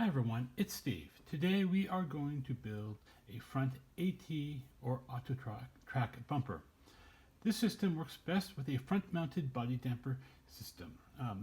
Hi everyone, it's Steve. Today we are going to build a front AT or auto track bumper. This system works best with a front-mounted body damper system.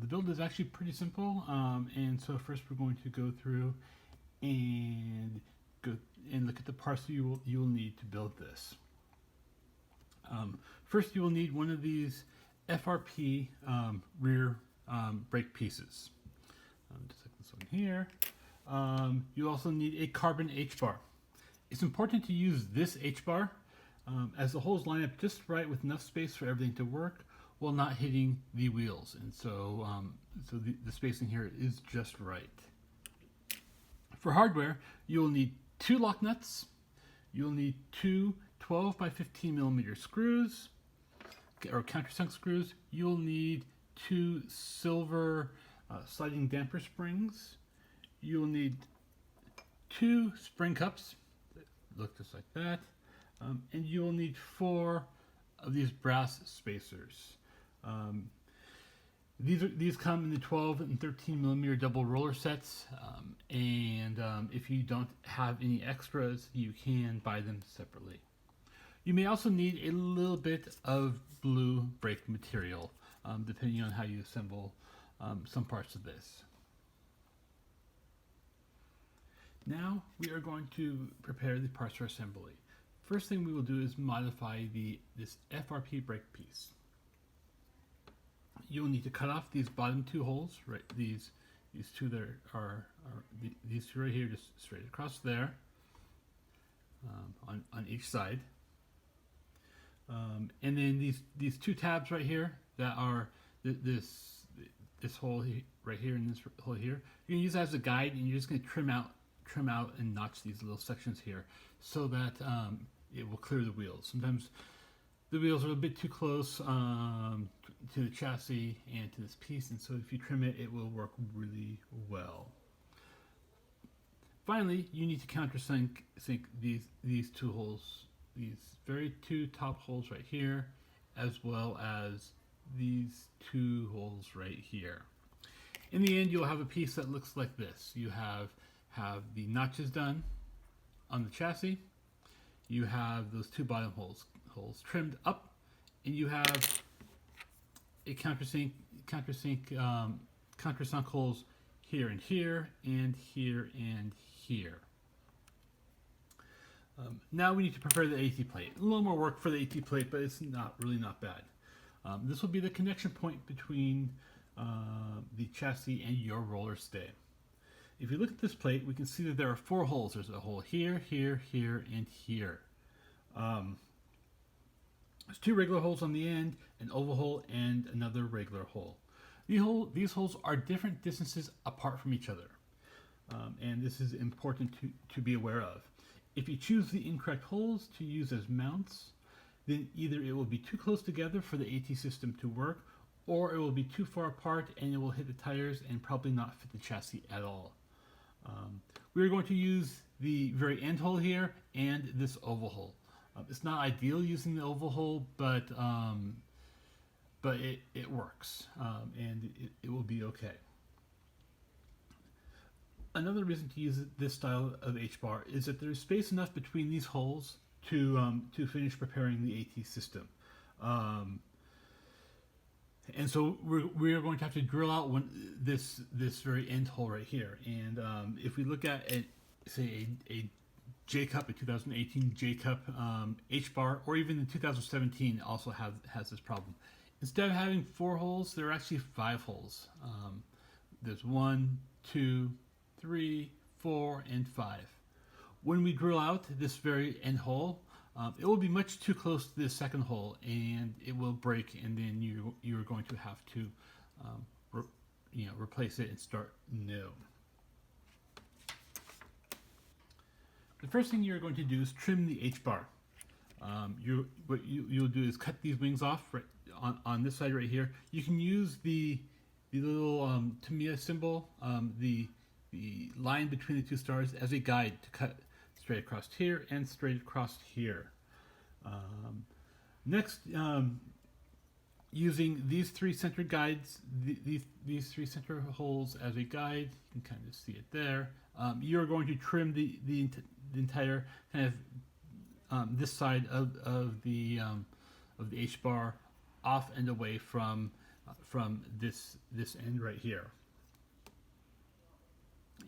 The build is actually pretty simple, and so first we're going to go through and look at the parts you will need to build this. First, you will need one of these FRP rear brake pieces. Just like this one here. You also need a carbon H-bar. It's important to use this H-bar as the holes line up just right with enough space for everything to work while not hitting the wheels. And so, the spacing here is just right. For hardware, you'll need 2 lock nuts. You'll need 2 12 by 15 millimeter screws or countersunk screws. You'll need 2 silver sliding damper springs. You'll need 2 spring cups that look just like that, and you'll need 4 of these brass spacers. These come in the 12 and 13 millimeter double roller sets, and if you don't have any extras, you can buy them separately. You may also need a little bit of blue brake material, depending on how you assemble some parts of this. Now we are going to prepare the parts for assembly. First thing we will do is modify this FRP brake piece. You'll need to cut off these bottom 2 holes, right? These two that are these 2 right here, just straight across there, on each side. And then these 2 tabs right here that are this hole right here and this hole here. You can use that as a guide, and you're just going to trim out and notch these little sections here so that it will clear the wheels. Sometimes the wheels are a bit too close to the chassis and to this piece, and so if you trim it, it will work really well. Finally, you need to countersunk these 2 holes, these very 2 top holes right here, as well as these 2 holes right here. In the end, you'll have a piece that looks like this. You have the notches done on the chassis. You have those 2 bottom holes trimmed up, and you have a countersunk holes here and here and here and here. Now we need to prepare the AT plate. A little more work for the AT plate, but it's not bad. This will be the connection point between the chassis and your roller stay. If you look at this plate, we can see that there are 4 holes. There's a hole here, here, here, and here. There's 2 regular holes on the end, an oval hole, and another regular hole. These holes are different distances apart from each other, and this is important to be aware of. If you choose the incorrect holes to use as mounts, then either it will be too close together for the AT system to work, or it will be too far apart and it will hit the tires and probably not fit the chassis at all. We are going to use the very end hole here and this oval hole. It's not ideal using the oval hole, but it works, and it will be okay. Another reason to use this style of H-bar is that there's space enough between these holes to finish preparing the AT system. And so we are going to have to drill out this very end hole right here. And if we look at say a J-Cup, a 2018 J-Cup H-bar, or even the 2017 also has this problem. Instead of having 4 holes, there are actually 5 holes. There's 1, 2, 3, 4, and 5. When we drill out this very end hole, it will be much too close to this second hole, and it will break, and then you're going to have to replace it and start new. The first thing you're going to do is trim the H-bar. What you'll do is cut these wings off right on this side right here. You can use the little Tamiya symbol, the line between the 2 stars, as a guide to cut straight across here and straight across here. Next, using these three center guides, these three center holes as a guide, you can kind of see it there. You're going to trim the entire kind of this side of the H bar off and away from this end right here.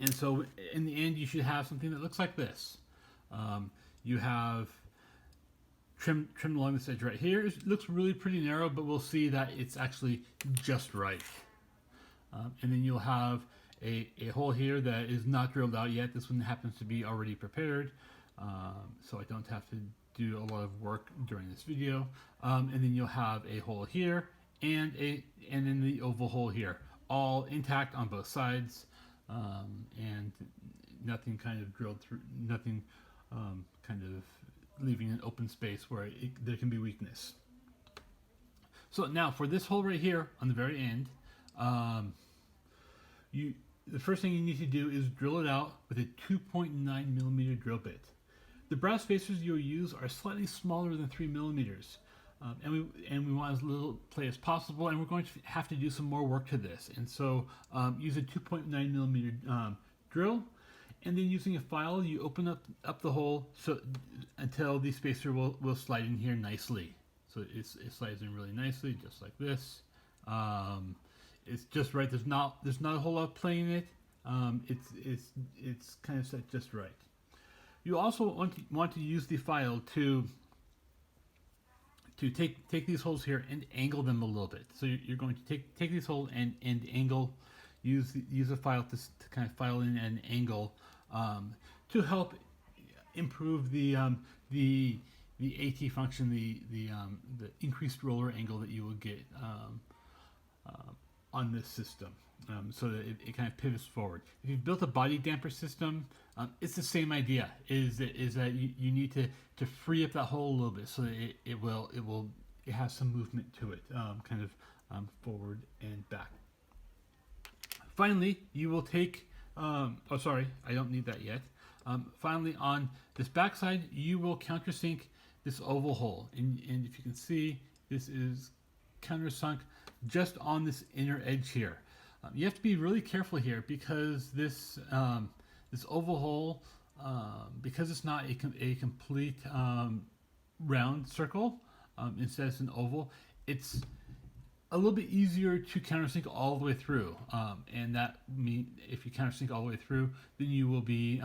And so in the end, you should have something that looks like this. You have trim along this edge right here. It looks really pretty narrow, but we'll see that it's actually just right. And then you'll have a hole here that is not drilled out yet. This one happens to be already prepared, so I don't have to do a lot of work during this video. And then you'll have a hole here and then the oval hole here, all intact on both sides, and nothing kind of drilled through, nothing kind of leaving an open space where there can be weakness. So now for this hole right here on the very end, the first thing you need to do is drill it out with a 2.9 millimeter drill bit. The brass spacers you'll use are slightly smaller than 3 millimeters, and we want as little play as possible, and we're going to have to do some more work to this. And so use a 2.9 millimeter drill, and then using a file, you open up the hole so until the spacer will slide in here nicely. So it slides in really nicely, just like this. It's just right. There's not a whole lot of play in it. It's kind of set just right. You also want to use the file to take these holes here and angle them a little bit. So you're going to take these holes and angle. Use a file to kind of file in an angle to help improve the AT function, the increased roller angle that you will get on this system, so that it kind of pivots forward. If you've built a body damper system, it's the same idea. Is that you need to free up that hole a little bit so that it has some movement to it, kind of forward and back. Finally, you will take. Oh, sorry, I don't need that yet. Finally, on this back side, you will countersink this oval hole, and if you can see, this is countersunk just on this inner edge here. You have to be really careful here because this oval hole, because it's not a complete round circle, instead it's an oval, it's a little bit easier to countersink all the way through, and that means if you countersink all the way through, then you will be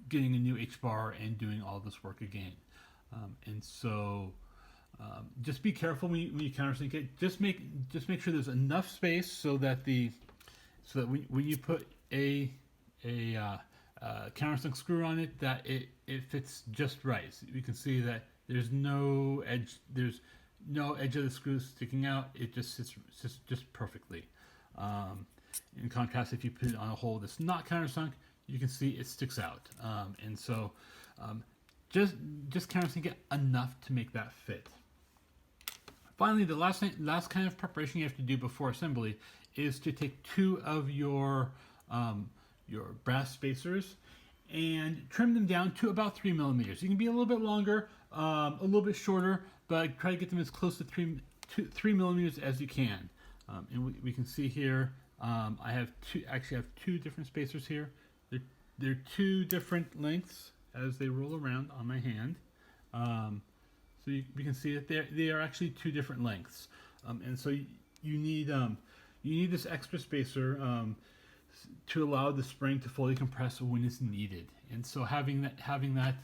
getting a new H bar and doing all this work again. And so just be careful when you countersink it. Just make sure there's enough space so that when you put a countersunk screw on it, that it fits just right. So you can see that there's no edge. There's no edge of the screw sticking out. It just sits just perfectly. In contrast, if you put it on a hole that's not countersunk, you can see it sticks out. And so just countersink it enough to make that fit. Finally, the last kind of preparation you have to do before assembly is to take two of your brass spacers and trim them down to about 3 millimeters. You can be a little bit longer, a little bit shorter, but try to get them as close to 3 millimeters as you can. And we can see here, I have two different spacers here. They're two different lengths as they roll around on my hand. So we can see that they are actually two different lengths, and so you need this extra spacer to allow the spring to fully compress when it's needed. And so having that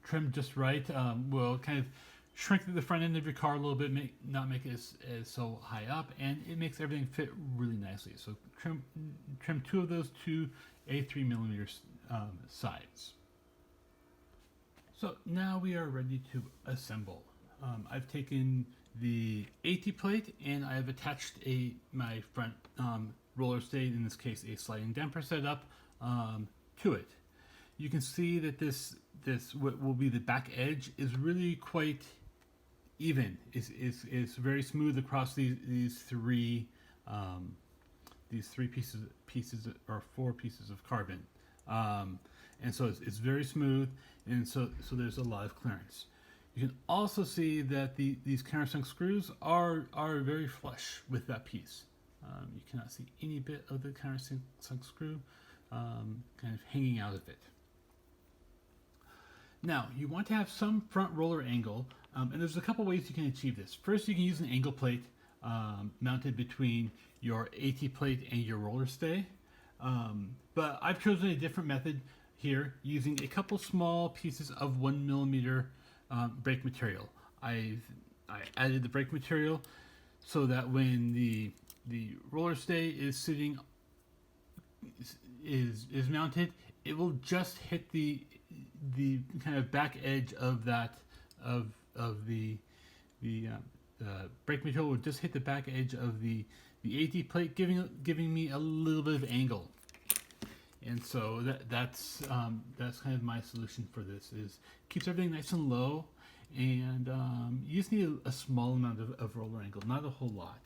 trimmed just right will kind of shrink the front end of your car a little bit, not make it as so high up, and it makes everything fit really nicely. So trim two of those to a 3 millimeter sides. So now we are ready to assemble. I've taken the AT plate and I've attached my front roller stay, in this case a sliding damper setup, to it. You can see that this what will be the back edge is really quite even. It's very smooth across these three pieces or 4 pieces of carbon. And so it's very smooth, and so there's a lot of clearance. You can also see that these countersunk screws are very flush with that piece. You cannot see any bit of the countersunk screw kind of hanging out of it. Now, you want to have some front roller angle, and there's a couple ways you can achieve this. First, you can use an angle plate mounted between your AT plate and your roller stay. But I've chosen a different method here, using a couple small pieces of 1mm brake material. I added the brake material so that when the roller stay is sitting is mounted, it will just hit the kind of back edge of that of the brake material will just hit the back edge of the AT plate, giving me a little bit of angle. And so that's kind of my solution for this, is keeps everything nice and low, and you just need a small amount of roller angle, not a whole lot.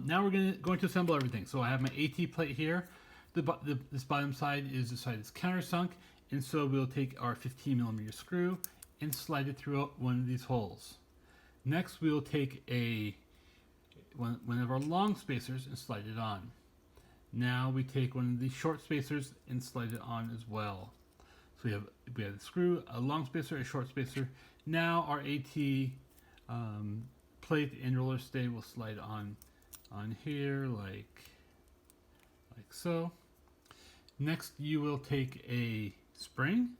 Now we're going to assemble everything. So I have my AT plate here. This bottom side is the side that's countersunk, and so we'll take our 15mm screw and slide it through one of these holes. Next, we'll take one of our long spacers and slide it on. Now we take one of these short spacers and slide it on as well. So we have the screw, a long spacer, a short spacer. Now our AT plate and roller stay will slide on here like so. Next, you will take a spring.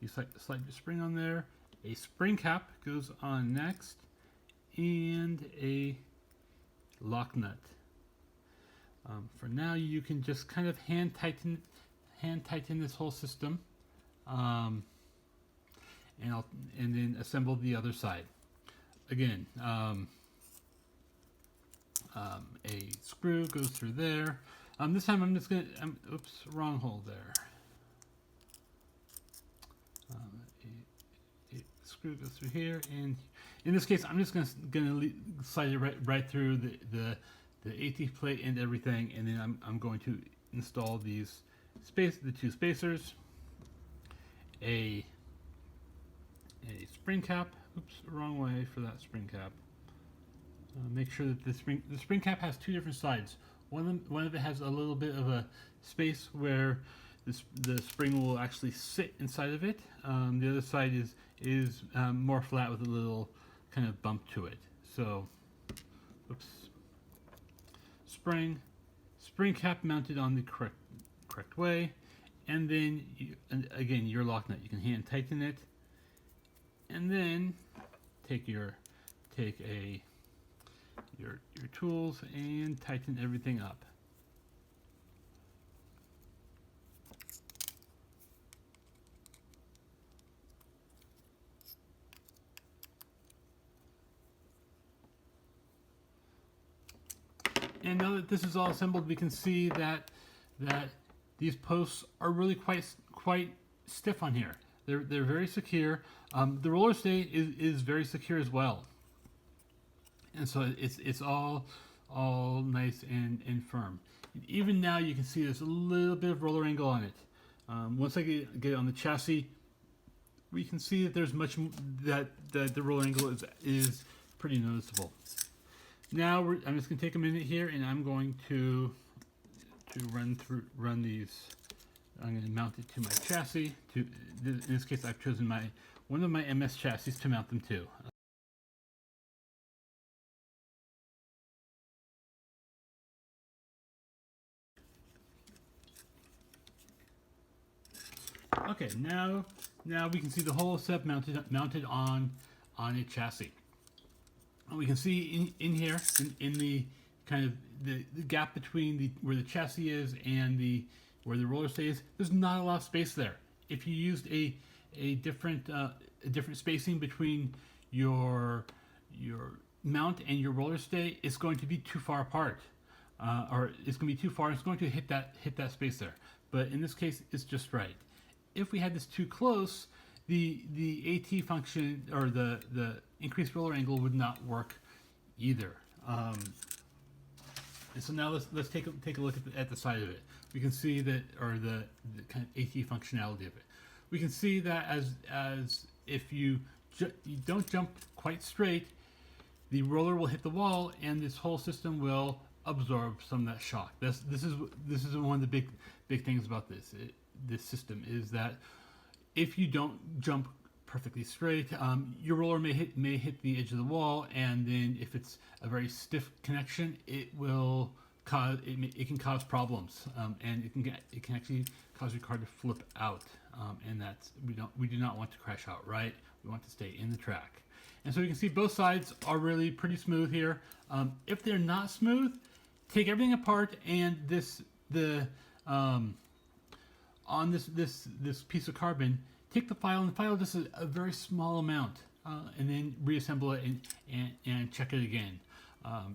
You slide your spring on there. A spring cap goes on next, and a lock nut. For now, you can just kind of hand tighten this whole system, and then assemble the other side. Again, a screw goes through there. This time I'm just gonna, oops, wrong hole there. A screw goes through here, and in this case, I'm just gonna slide it right through the AT plate and everything, and then I'm going to install the two spacers, a spring cap. Oops, wrong way for that spring cap. Make sure that the spring cap has two different sides. One of it has a little bit of a space where the spring will actually sit inside of it. The other side is more flat with a little kind of bump to it. So, oops. Spring cap mounted on the correct way, and then again your lock nut. You can hand tighten it, and then take your tools and tighten everything up. And now that this is all assembled, we can see that these posts are really quite stiff on here. They're very secure. The roller stay is very secure as well, and so it's all nice and firm. Even now, you can see there's a little bit of roller angle on it. Once I get it on the chassis, we can see that there's that the roller angle is pretty noticeable. Now I'm just going to take a minute here, and I'm going to run these. I'm going to mount it to my chassis. In this case, I've chosen one of my MS chassis to mount them to. Okay, now we can see the whole setup mounted on a chassis. We can see in here, in the kind of the gap between where the chassis is and where the roller stay is, there's not a lot of space there. If you used a different spacing between your mount and your roller stay, it's going to be too far apart, or it's going to be too far. It's going to hit that space there. But in this case, it's just right. If we had this too close, the AT function, or the increased roller angle, would not work either. And so now let's take a look at the side of it. We can see that, or the kind of AT functionality of it. We can see that as if you don't jump quite straight, the roller will hit the wall, and this whole system will absorb some of that shock. This is one of the big things about this system, is that if you don't jump perfectly straight, your roller may hit the edge of the wall, and then if it's a very stiff connection, it can cause problems, and it can actually cause your car to flip out, and we do not want to crash out, right? We want to stay in the track. And so you can see both sides are really pretty smooth here. If they're not smooth, take everything apart, and on this piece of carbon, take the file and file just a very small amount, and then reassemble it and check it again.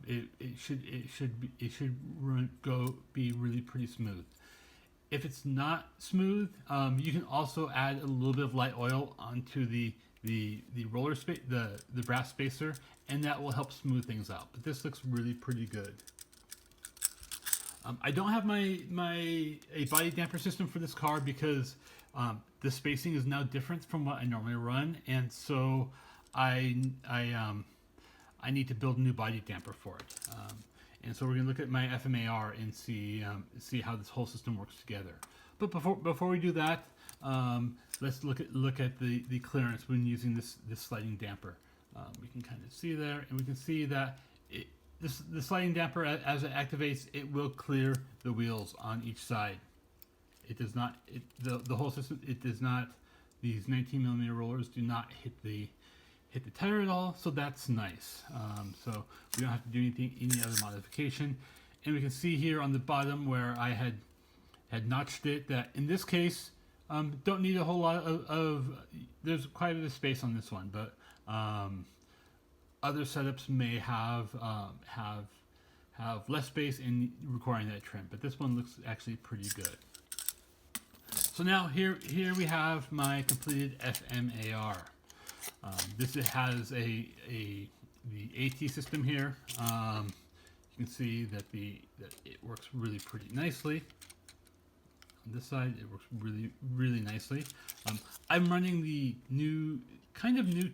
It should be really pretty smooth. If it's not smooth, you can also add a little bit of light oil onto the roller space, the brass spacer, and that will help smooth things out. But this looks really pretty good. I don't have a body damper system for this car because the spacing is now different from what I normally run, and so I need to build a new body damper for it. And so we're gonna look at my FMAR and see how this whole system works together. But before we do that, let's look at the clearance when using this sliding damper. We can kind of see there, and we can see that the sliding damper, as it activates, it will clear the wheels on each side. It does not, the whole system, it does not, these 19mm rollers do not hit the tire at all, so that's nice. So we don't have to do any other modification. And we can see here on the bottom where I had notched it, that in this case, don't need a whole lot of there's quite a bit of space on this one, but other setups may have less space and requiring that trim, but this one looks actually pretty good. So now here we have my completed FMAR. This has the AT system here. You can see that it works really pretty nicely. On this side, it works really nicely. I'm running the new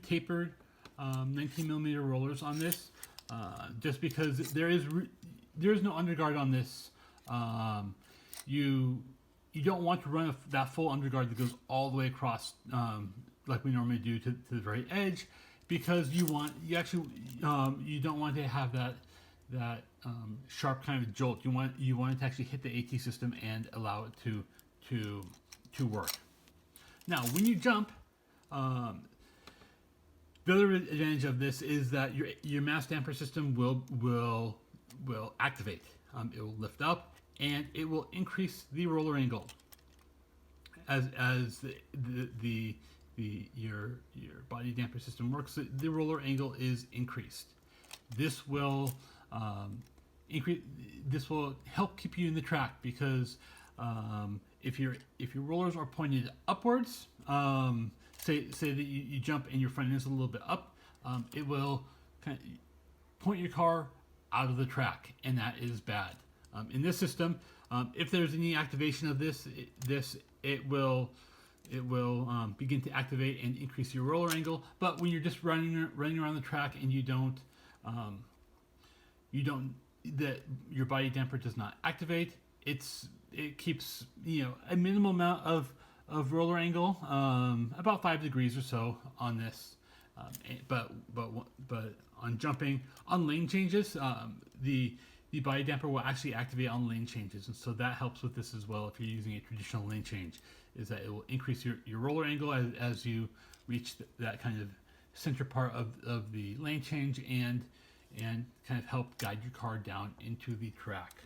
tapered 19mm rollers on this, just because there is no underguard on this. You don't want to run that full underguard that goes all the way across, like we normally do, to the very edge, because you don't want to have that sharp kind of jolt. You want it to actually hit the AT system and allow it to work. Now, when you jump, the other advantage of this is that your mass damper system will activate. It will lift up, and it will increase the roller angle as your body damper system works. The roller angle is increased. This will This will help keep you in the track, because if your rollers are pointed upwards, say that you jump and your front end is a little bit up, it will kind of point your car out of the track, and that is bad. In this system, if there's any activation of this, it will begin to activate and increase your roller angle. But when you're just running around the track and your body damper does not activate, it keeps a minimal amount of roller angle, about 5 degrees or so on this. But on jumping on lane changes, the body damper will actually activate on lane changes, and so that helps with this as well. If you're using a traditional lane change, is that it will increase your roller angle as you reach that kind of center part of the lane change, and kind of help guide your car down into the track.